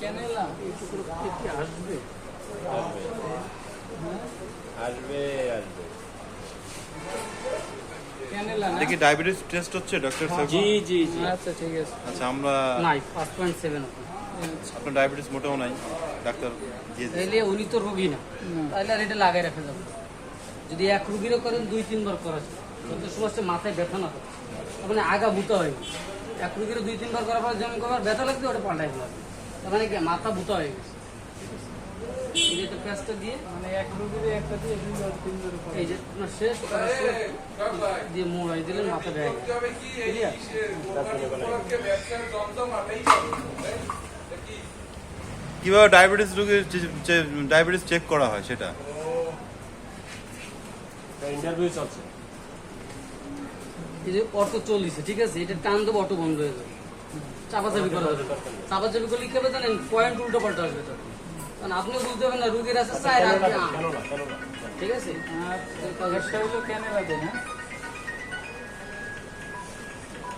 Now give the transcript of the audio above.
ক্যানেলা এইটুকু কি আসবে? আসবে আসবে। ক্যানেলা না? এটা কি ডায়াবেটিস টেস্ট হচ্ছে ডক্টর সাহেব? জি জি জি। আচ্ছা ঠিক আছে। আচ্ছা আমরা নাই 5.7 আপনার ডায়াবেটিস মোটেও নাই ডাক্তার দিয়ে দিয়েছে। তাইলে উনি তো রোগী না, তাহলে আর এটা লাগাই রাখা যাবে। যদি এক রুগীরও করেন 2-3 বার করা যায়, যত সমস্যা মাথায় ব্যথা না করে, তার মানে আগা বুতা হয়ে গেছে। এক রুগীরও 2-3 বার করার পর যেমন কবার ব্যথা লাগছে ওটা পাল্টাই দিলাম, তার মানে কি মাথা বুতা হয়ে গেছে। এই যে প্যাচটা দিয়ে মানে এক রুগীর একটা দিয়ে 2-3 বার এই যে আপনার শেষ করার সময় দিয়ে মোড়াই দিলেন মাথা ব্যথা ক্লিয়ার। কিভাবে ডায়াবেটিস রোগীর ডায়াবেটিস চেক করা হয় সেটা? ইন্টারভিউ চলছে। এই যে অটো চলিছে, ঠিক আছে, এটা টান দেবো অটো বন্ধ হয়ে যাবে, চাপাচাপি করা যাবে। চাপাচাপি করলে কি হবে জানেন, পয়েন্ট উল্টো পাল্টা আসবে তখন, কারণ আপনিও বুঝতে হবে না রুগীর আছে চাই, ঠিক আছে। আর ক্যানেলা দেন, হ্যাঁ